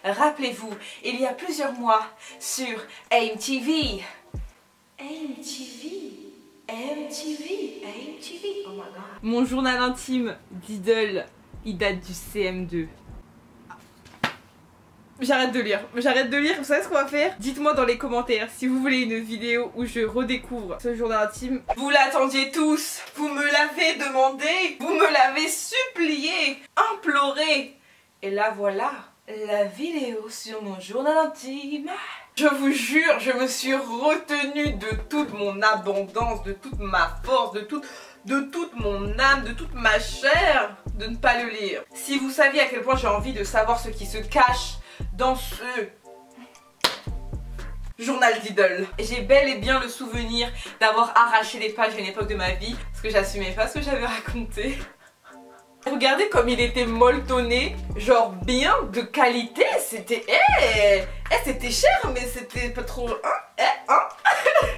Rappelez-vous, il y a plusieurs mois, sur MTV. MTV, oh my god. Mon journal intime d'idole, il date du CM2. J'arrête de lire, vous savez ce qu'on va faire? Dites-moi dans les commentaires si vous voulez une vidéo où je redécouvre ce journal intime. Vous l'attendiez tous, vous me l'avez demandé, vous me l'avez supplié, imploré. Et là voilà, la vidéo sur mon journal intime. Je vous jure, je me suis retenue de toute mon abondance, de toute ma force, de toute mon âme, de toute ma chair, de ne pas le lire. Si vous saviez à quel point j'ai envie de savoir ce qui se cache dans ce journal d'idole. J'ai bel et bien le souvenir d'avoir arraché les pages à une époque de ma vie parce que j'assumais pas ce que j'avais raconté. Regardez comme il était molletonné, genre bien, de qualité, c'était... c'était cher mais c'était pas trop...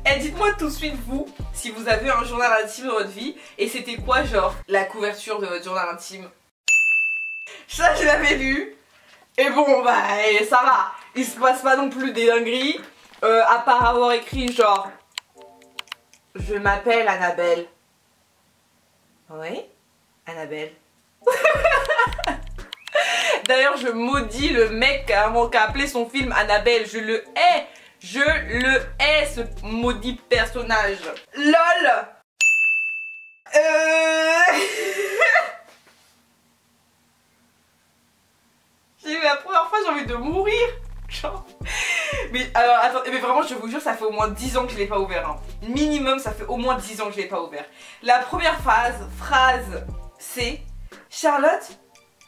Et dites-moi tout de suite vous, si vous avez un journal intime dans votre vie, et c'était quoi genre la couverture de votre journal intime? Ça je l'avais lu. Et bon bah ça va, il se passe pas non plus des dingueries, à part avoir écrit genre je m'appelle Annabelle. Oui, Annabelle. D'ailleurs je maudis le mec qui a appelé son film Annabelle, je le hais, ce maudit personnage. LOL. La première fois j'ai envie de mourir. Genre. Mais alors attendez, mais vraiment je vous jure ça fait au moins 10 ans que je l'ai pas ouvert hein. Minimum ça fait au moins 10 ans que je l'ai pas ouvert. La première phrase c'est Charlotte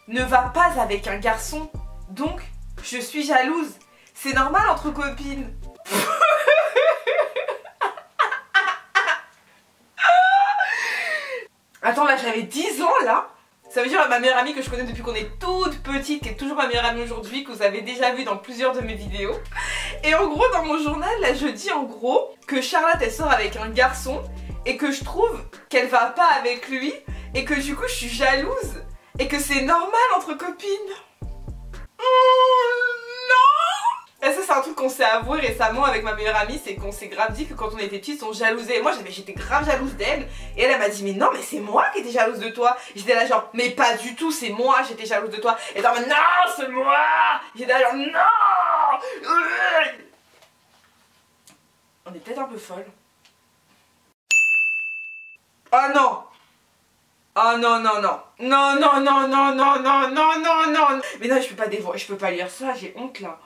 ne va pas avec un garçon donc je suis jalouse. C'est normal entre copines. Attends là j'avais 10 ans là. Ça veut dire à ma meilleure amie que je connais depuis qu'on est toute petite, qui est toujours ma meilleure amie aujourd'hui, que vous avez déjà vu dans plusieurs de mes vidéos. Et en gros dans mon journal là je dis en gros que Charlotte elle sort avec un garçon et que je trouve qu'elle va pas avec lui et que du coup je suis jalouse et que c'est normal entre copines. Et ça c'est un truc qu'on s'est avoué récemment avec ma meilleure amie, c'est qu'on s'est grave dit que quand on était petites on jalousait. Et moi j'étais grave jalouse d'elle. Et elle m'a dit mais non mais c'est moi qui étais jalouse de toi. J'étais là genre mais pas du tout, c'est moi j'étais jalouse de toi. Et genre non c'est moi. J'étais là genre non. On est peut-être un peu folle. Oh non. Oh non non non. Non non non non non non non non non. Mais non je peux pas dévoiler, je peux pas lire ça, j'ai honte là.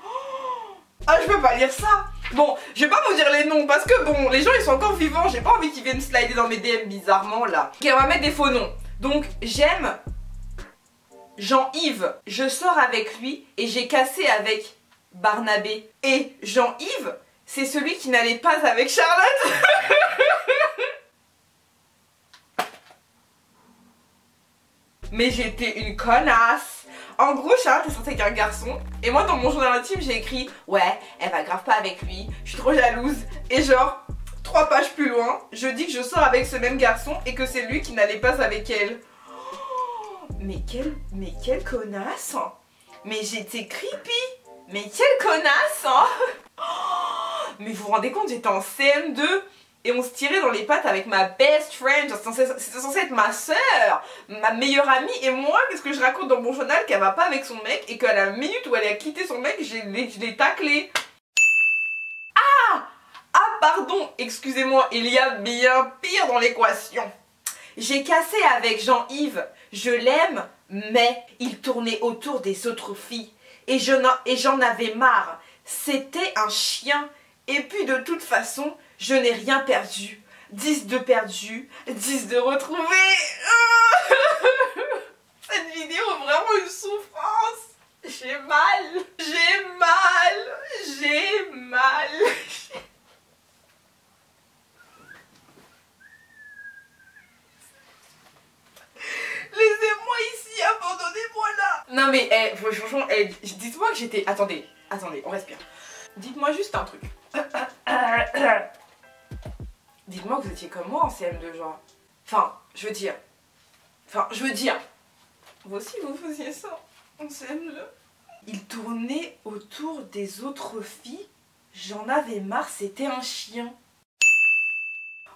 Ah je peux pas lire ça. Bon je vais pas vous dire les noms parce que bon les gens ils sont encore vivants. J'ai pas envie qu'ils viennent slider dans mes DM bizarrement là. Ok on va mettre des faux noms. Donc j'aime Jean-Yves. Je sors avec lui et j'ai cassé avec Barnabé. Et Jean-Yves c'est celui qui n'allait pas avec Charlotte. Mais j'étais une connasse. En gros, Charlotte est sortie avec un garçon. Et moi, dans mon journal intime, j'ai écrit ouais, elle va grave pas avec lui. Je suis trop jalouse. Et genre, 3 pages plus loin, je dis que je sors avec ce même garçon et que c'est lui qui n'allait pas avec elle. Oh, mais quelle connasse. Mais j'étais creepy. Mais quelle connasse. Oh, mais vous vous rendez compte, j'étais en CM2. Et on se tirait dans les pattes avec ma best friend, c'était censé être ma soeur, ma meilleure amie. Et moi, qu'est-ce que je raconte dans mon journal qu'elle va pas avec son mec et qu'à la minute où elle a quitté son mec, je l'ai taclé. Ah pardon, excusez-moi, il y a bien pire dans l'équation. J'ai cassé avec Jean-Yves, je l'aime, mais il tournait autour des autres filles. Et j'en avais marre, c'était un chien. Et puis de toute façon, je n'ai rien perdu. 10 de perdu, 10 de retrouvé. Cette vidéo est vraiment une souffrance. J'ai mal. Laissez-moi ici, abandonnez-moi là. Non mais franchement, dites-moi que j'étais... Attendez, on respire. Dites-moi juste un truc. Dites-moi que vous étiez comme moi en CM2 genre. Enfin, je veux dire, vous aussi vous faisiez ça en CM2. Il tournait autour des autres filles. J'en avais marre, c'était un chien.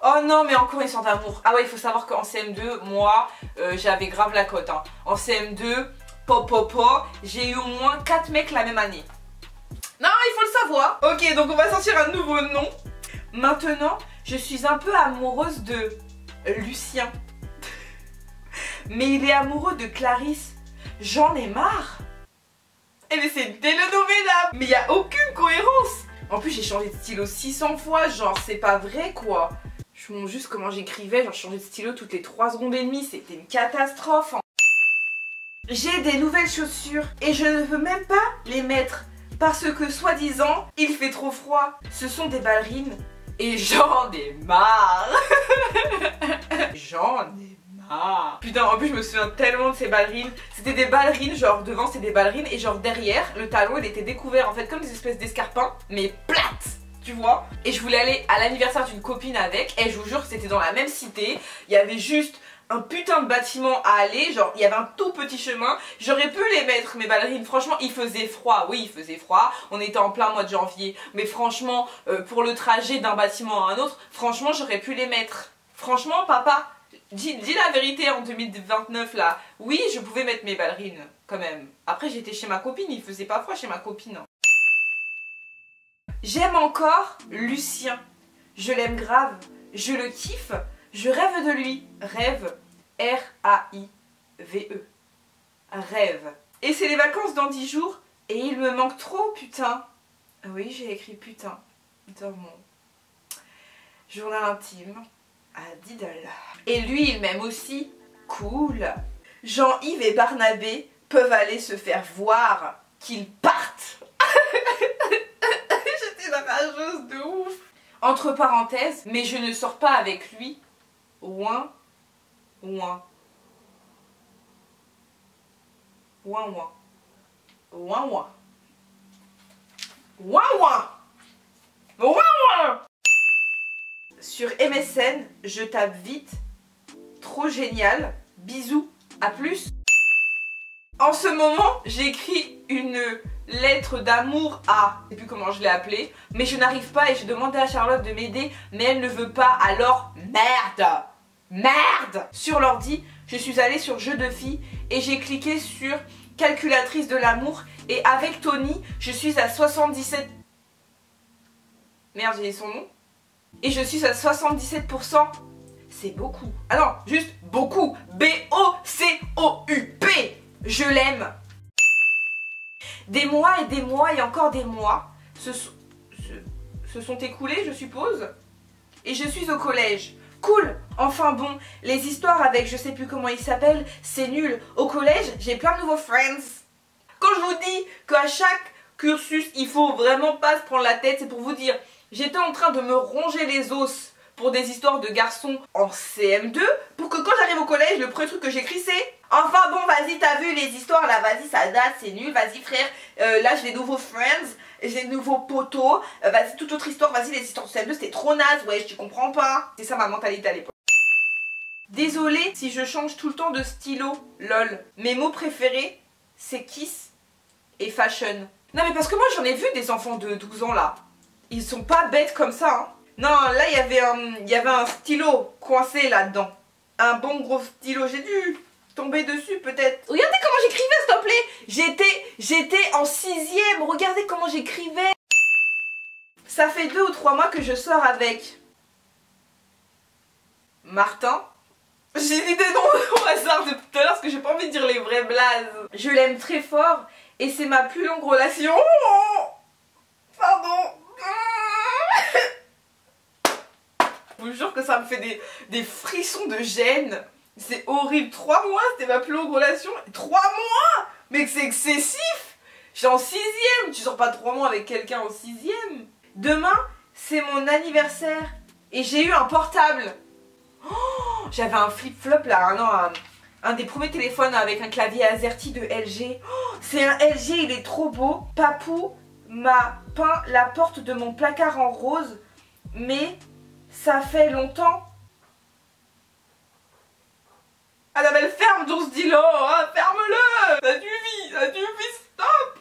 Oh non, mais encore une histoire d'amour. Ah ouais, il faut savoir qu'en CM2, moi, j'avais grave la cote. Hein. En CM2, j'ai eu au moins 4 mecs la même année. Non, il faut le savoir. Ok, donc on va sortir un nouveau nom. Maintenant, je suis un peu amoureuse de Lucien. Mais il est amoureux de Clarisse. J'en ai marre. Eh mais c'est dénommé. Mais il n'y a aucune cohérence. En plus, j'ai changé de stylo 600 fois. Genre, c'est pas vrai, quoi. Je vous montre juste comment j'écrivais, genre je changeais de stylo toutes les 3 secondes et demie, c'était une catastrophe. J'ai des nouvelles chaussures et je ne veux même pas les mettre parce que soi-disant, il fait trop froid. Ce sont des ballerines et j'en ai marre. J'en ai marre. Putain, en plus je me souviens tellement de ces ballerines. C'était des ballerines, genre devant c'était des ballerines et genre derrière, le talon il était découvert en fait comme des espèces d'escarpins, mais plates. Tu vois, et je voulais aller à l'anniversaire d'une copine avec, et je vous jure que c'était dans la même cité, il y avait juste un putain de bâtiment à aller, genre il y avait un tout petit chemin, j'aurais pu les mettre mes ballerines, franchement il faisait froid, oui il faisait froid, on était en plein mois de janvier, mais franchement pour le trajet d'un bâtiment à un autre, franchement j'aurais pu les mettre, franchement papa, dis la vérité en 2029 là, oui je pouvais mettre mes ballerines quand même, après j'étais chez ma copine, il faisait pas froid chez ma copine. J'aime encore Lucien, je l'aime grave, je le kiffe, je rêve de lui, rêve, R-A-I-V-E, rêve. Et c'est les vacances dans 10 jours et il me manque trop putain. Oui j'ai écrit putain dans mon journal intime à 10 $. Et lui il m'aime aussi, cool. Jean-Yves et Barnabé peuvent aller se faire voir, qu'ils partent. Rageuse de ouf. Entre parenthèses, mais je ne sors pas avec lui. Ouin, ouin. Ouin, ouin. Ouin, ouin. Ouin, ouin. Ouin, ouin. Sur MSN, je tape vite. Trop génial. Bisous. À plus. En ce moment, j'écris une lettre d'amour à, je sais plus comment je l'ai appelée, mais je n'arrive pas et j'ai demandé à Charlotte de m'aider, mais elle ne veut pas, alors merde. Sur l'ordi, je suis allée sur jeux de filles et j'ai cliqué sur calculatrice de l'amour et avec Tony, je suis à 77... Merde, j'ai dit son nom. Et je suis à 77%. C'est beaucoup. Ah non, juste beaucoup. B-O-C-O-U-P. Je l'aime. Des mois et encore des mois se sont écoulés, je suppose. Et je suis au collège. Cool. Enfin bon, les histoires avec je sais plus comment il s'appelle, c'est nul. Au collège, j'ai plein de nouveaux friends. Quand je vous dis qu'à chaque cursus, il faut vraiment pas se prendre la tête, c'est pour vous dire, j'étais en train de me ronger les os pour des histoires de garçons en CM2, pour que quand j'arrive au collège, le premier truc que j'écris c'est enfin bon, vas-y, t'as vu les histoires là, vas-y, ça date, c'est nul, vas-y frère, là j'ai des nouveaux friends, j'ai des nouveaux potos, vas-y, toute autre histoire, vas-y, les histoires de CM2 c'était trop naze, ouais, tu comprends pas. C'est ça ma mentalité à l'époque. Désolée si je change tout le temps de stylo, lol. Mes mots préférés, c'est kiss et fashion. Non mais parce que moi j'en ai vu des enfants de 12 ans là, ils sont pas bêtes comme ça, hein. Non, là, il y avait un stylo coincé là-dedans. Un bon gros stylo. J'ai dû tomber dessus peut-être. Regardez comment j'écrivais, s'il te plaît. J'étais en 6e. Regardez comment j'écrivais. Ça fait 2 ou 3 mois que je sors avec Martin. J'ai dit des noms au hasard de tout à l'heure parce que j'ai pas envie de dire les vrais blazes. Je l'aime très fort et c'est ma plus longue relation. Pardon. Je vous jure que ça me fait des frissons de gêne. C'est horrible. 3 mois, c'était ma plus longue relation. 3 mois. Mais c'est excessif. Je suis en 6e. Tu sors pas 3 mois avec quelqu'un en 6e. Demain, c'est mon anniversaire. Et j'ai eu un portable. Oh, j'avais un flip-flop là, un des premiers téléphones avec un clavier AZERTY de LG. Oh, c'est un LG, il est trop beau. Papou m'a peint la porte de mon placard en rose. Mais ça fait longtemps. Ah non mais elle ferme ton stylo, hein, ferme-le. Ça suffit, stop.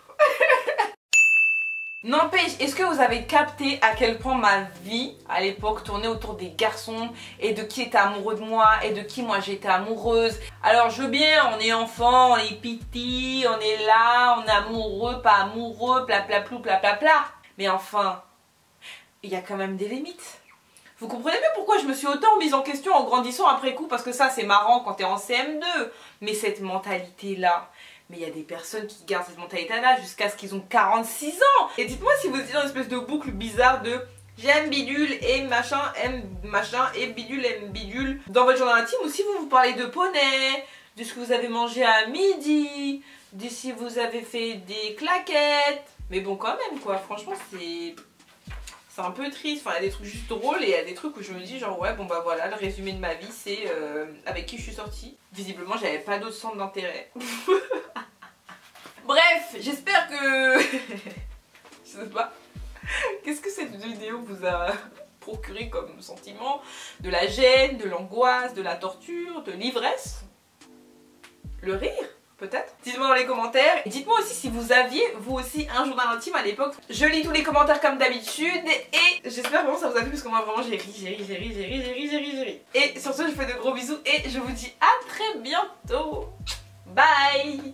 N'empêche, est-ce que vous avez capté à quel point ma vie à l'époque tournait autour des garçons et de qui était amoureux de moi et de qui moi j'étais amoureuse. Alors je veux bien, on est enfant, on est petit, on est là, on est amoureux, pas amoureux, plaplaplu, plaplapla. Mais enfin, il y a quand même des limites. Vous comprenez mieux pourquoi je me suis autant mise en question en grandissant après coup, parce que ça c'est marrant quand t'es en CM2. Mais cette mentalité-là, mais il y a des personnes qui gardent cette mentalité-là jusqu'à ce qu'ils ont 46 ans. Et dites-moi si vous êtes dans une espèce de boucle bizarre de j'aime bidule et machin aime machin et bidule aime bidule dans votre journal intime, ou si vous vous parlez de poney, de ce que vous avez mangé à midi, de si vous avez fait des claquettes. Mais bon quand même quoi, franchement c'est un peu triste, enfin il y a des trucs juste drôles et il y a des trucs où je me dis genre ouais bon bah voilà, le résumé de ma vie c'est avec qui je suis sortie. Visiblement j'avais pas d'autres centres d'intérêt. Bref, j'espère que... je sais pas. Qu'est-ce que cette vidéo vous a procuré comme sentiment? De la gêne, de l'angoisse, de la torture, de l'ivresse? Le rire? Peut-être. Dites-moi dans les commentaires. Dites-moi aussi si vous aviez vous aussi un journal intime à l'époque. Je lis tous les commentaires comme d'habitude et j'espère vraiment que ça vous a plu parce que moi vraiment j'ai ri. Et sur ce je vous fais de gros bisous et je vous dis à très bientôt. Bye.